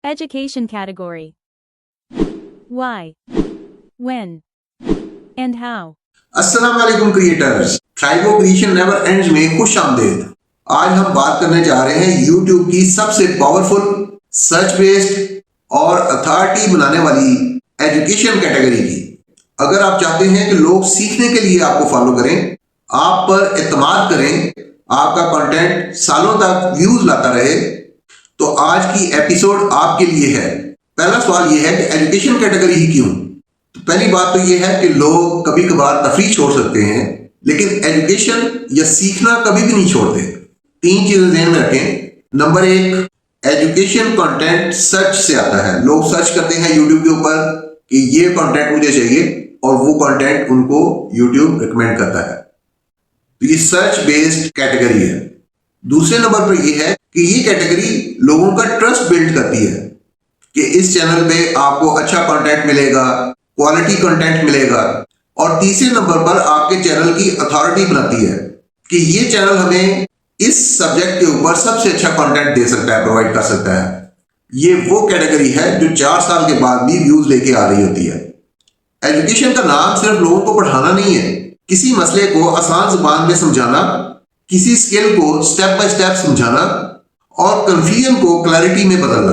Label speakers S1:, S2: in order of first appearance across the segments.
S1: Education category. Why, when, and how.
S2: अस्सलाम वालेकुम creators, थ्राइवो creation never ends में खुश आमदीद। आज हम बात करने जा रहे हैं YouTube की सबसे पावरफुल, सर्च बेस्ड और अथॉरिटी बनाने वाली एजुकेशन कैटेगरी की। अगर आप चाहते हैं कि लोग सीखने के लिए आपको फॉलो करें, आप पर एतमाद करें, आपका कंटेंट सालों तक व्यूज लाता रहे, तो आज की एपिसोड आपके लिए है। पहला सवाल यह है कि एजुकेशन कैटेगरी ही क्यों? तो पहली बात तो यह है कि लोग कभी कभार तफरीह छोड़ सकते हैं, लेकिन एजुकेशन या सीखना कभी भी नहीं छोड़ते। तीन चीजें ध्यान में रखें। नंबर एक, एजुकेशन कंटेंट सर्च से आता है। लोग सर्च करते हैं यूट्यूब के ऊपर कि ये कंटेंट मुझे चाहिए, और वो कंटेंट उनको यूट्यूब रिकमेंड करता है। तो ये सर्च बेस्ड कैटेगरी है। दूसरे नंबर पर यह है कि ये कैटेगरी लोगों का ट्रस्ट बिल्ड करती है कि इस चैनल पे आपको अच्छा कंटेंट मिलेगा, क्वालिटी कंटेंट मिलेगा। और तीसरे नंबर पर आपके चैनल की अथॉरिटी बनाती है कि ये चैनल हमें इस सब्जेक्ट के ऊपर सबसे अच्छा कंटेंट दे सकता है, प्रोवाइड कर सकता है। ये वो कैटेगरी है जो 4 साल के बाद भी व्यूज लेके आ रही होती है। एजुकेशन का नाम सिर्फ लोगों को पढ़ाना नहीं है, किसी मसले को आसान जुबान में समझाना, किसी स्किल को स्टेप बाय स्टेप समझाना और कंफ्यूजन को क्लैरिटी में बदलना।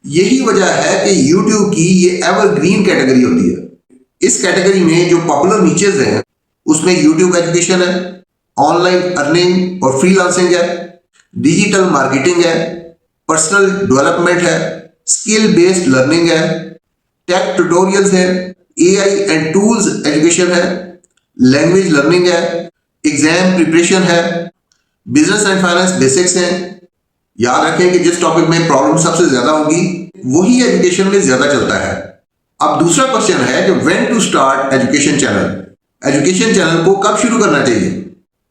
S2: यही वजह है कि YouTube की ये एवरग्रीन कैटेगरी होती है। इस कैटेगरी में जो पॉपुलर नीचेज हैं उसमें YouTube एजुकेशन है, ऑनलाइन अर्निंग और फ्रीलांसिंग है, डिजिटल मार्केटिंग है, पर्सनल डेवलपमेंट है, स्किल बेस्ड लर्निंग है, टेक ट्यूटोरियल्स है, AI एंड टूल्स एजुकेशन है, लैंग्वेज लर्निंग है, एग्जाम प्रिपरेशन है, बिजनेस एंड फाइनेंस बेसिक्स हैं। याद रखें कि जिस टॉपिक में प्रॉब्लम सबसे ज्यादा होगी वही एजुकेशन में ज्यादा चलता है। अब दूसरा क्वेश्चन है कि when to start education channel. Education channel को कब शुरू करना चाहिए?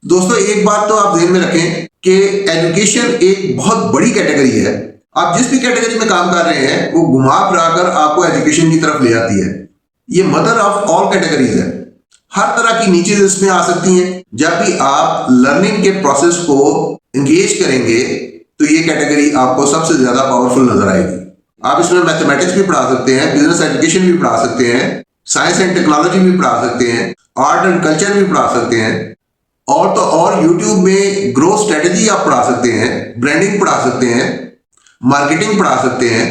S2: दोस्तों, एक बात तो आप ध्यान में रखें कि एजुकेशन एक बहुत बड़ी कैटेगरी है। आप जिस भी कैटेगरी में काम कर रहे हैं वो घुमा फिरा कर आपको एजुकेशन की तरफ ले आती है। ये मदर ऑफ ऑल कैटेगरीज है। हर तरह की नीचेज इसमें आ सकती हैं। जब भी आप लर्निंग के प्रोसेस को एंगेज करेंगे तो ये कैटेगरी आपको सबसे ज्यादा पावरफुल नजर आएगी। आप इसमें मैथमेटिक्स भी पढ़ा सकते हैं, बिजनेस एजुकेशन भी पढ़ा सकते हैं, साइंस एंड टेक्नोलॉजी भी पढ़ा सकते हैं, आर्ट एंड कल्चर भी पढ़ा सकते हैं, और तो और यूट्यूब में ग्रोथ स्ट्रेटेजी आप पढ़ा सकते हैं, ब्रांडिंग पढ़ा सकते हैं, मार्केटिंग पढ़ा सकते हैं।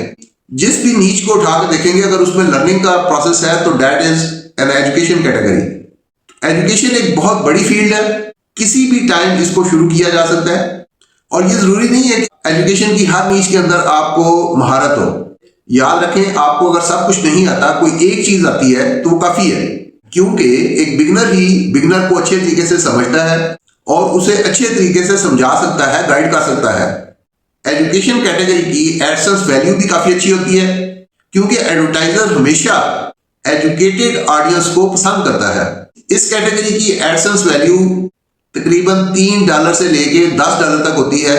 S2: जिस भी नीच को उठाकर देखेंगे, अगर उसमें लर्निंग का प्रोसेस है तो that is an education category. Education एक बहुत बड़ी फील्ड है, किसी भी टाइम इसको शुरू किया जा सकता है, और ये जरूरी नहीं है कि एजुकेशन की हर नीच के अंदर आपको महारत हो। याद रखें, आपको अगर सब कुछ नहीं आता, कोई एक चीज आती है तो वो काफी है, क्योंकि एक बिगनर ही बिगनर को अच्छे तरीके से समझता है और उसे अच्छे तरीके से समझा सकता है, गाइड कर सकता है। एजुकेशन कैटेगरी की एडसेंस वैल्यू भी काफी अच्छी होती है, क्योंकि एडवर्टाइजर हमेशा एजुकेटेड ऑडियंस को पसंद करता है। इस कैटेगरी की एडसेंस वैल्यू तकरीबन $3 से लेके $10 तक होती है,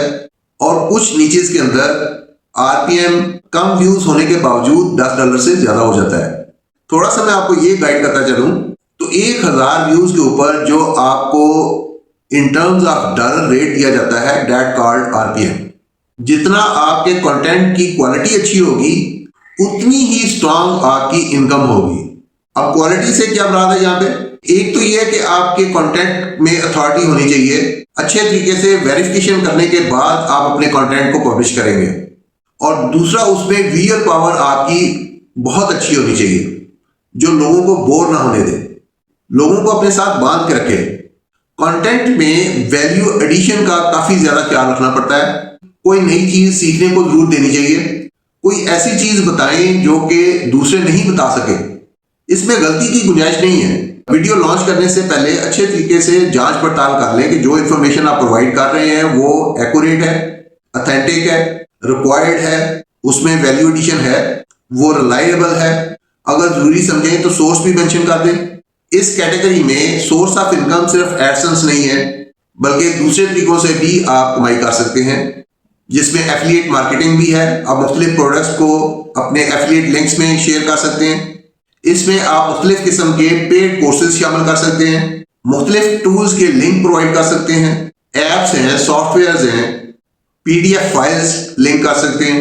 S2: और कुछ नीचेज के अंदर RPM कम व्यूज होने के बावजूद $10 से ज्यादा हो जाता है। थोड़ा सा मैं आपको ये गाइड करता चलूं तो 1000 व्यूज के ऊपर जो आपको in terms of dollar rate दिया जाता है, दैट कॉल्ड RPM। जितना आपके कंटेंट की क्वालिटी अच्छी होगी उतनी ही स्ट्रांग आपकी इनकम होगी। अब क्वालिटी से क्या मुराद है यहाँ पे? एक तो ये है कि आपके कंटेंट में अथॉरिटी होनी चाहिए, अच्छे तरीके से वेरिफिकेशन करने के बाद आप अपने कंटेंट को पब्लिश करेंगे, और दूसरा उसमें विजुअल पावर आपकी बहुत अच्छी होनी चाहिए जो लोगों को बोर ना होने दे, लोगों को अपने साथ बांध के रखे। कंटेंट में वैल्यू एडिशन का काफी ज्यादा ख्याल रखना पड़ता है। कोई नई चीज सीखने को जरूर देनी चाहिए, कोई ऐसी चीज बताएं जो कि दूसरे नहीं बता सके। इसमें गलती की गुंजाइश नहीं है। वीडियो लॉन्च करने से पहले अच्छे तरीके से जांच पड़ताल कर लें कि जो इन्फॉर्मेशन आप प्रोवाइड कर रहे हैं वो एक्यूरेट है, ऑथेंटिक है, रिक्वायर्ड है, उसमें वैल्यू एडिशन है, वो रिलायबल है। अगर जरूरी समझें तो सोर्स भी मेंशन कर दें। इस कैटेगरी में सोर्स ऑफ इनकम सिर्फ एडसेंस नहीं है, बल्कि दूसरे तरीकों से भी आप कमाई कर सकते हैं, जिसमें एफिलिएट मार्केटिंग भी है। आप मुख्तलिफ प्रोडक्ट्स को अपने एफिलिएट लिंक्स में शेयर कर सकते हैं। इसमें आप मुख्तलिफ किस्म के पेड कोर्सेज शामिल कर सकते हैं, मुख्तलिफ टूल्स के लिंक प्रोवाइड कर सकते हैं, ऐप्स हैं, सॉफ्टवेयर्स हैं, PDF फाइल्स लिंक कर सकते हैं।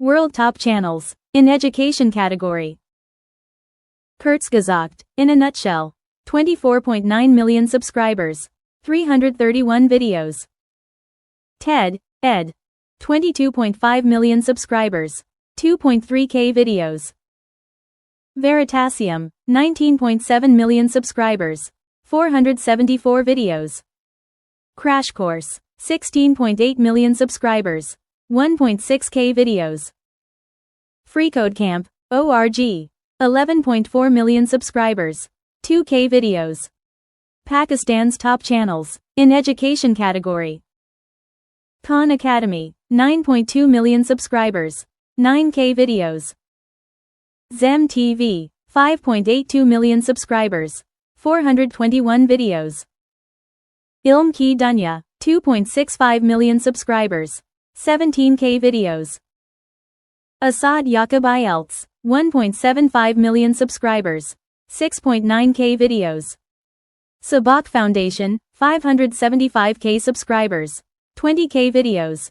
S1: World Top Channels in Education Category. Kurzgesagt, in a nutshell. 24.9 million subscribers. 331 videos. TED, Ed. 22.5 million subscribers. 2.3k videos. Veritasium, 19.7 million subscribers. 474 videos. Crash Course, 16.8 million subscribers. 1.6k videos. FreeCodeCamp, org. 11.4 million subscribers. 2k videos. Pakistan's top channels, in education category. Khan Academy, 9.2 million subscribers. 9k videos. Zem TV, 5.82 million subscribers. 421 videos. Ilm Ki Dunya, 2.65 million subscribers. 17k videos. Asad Yaqub IELTS, 1.75 million subscribers. 6.9k videos. Sabak Foundation, 575k subscribers. 20k videos.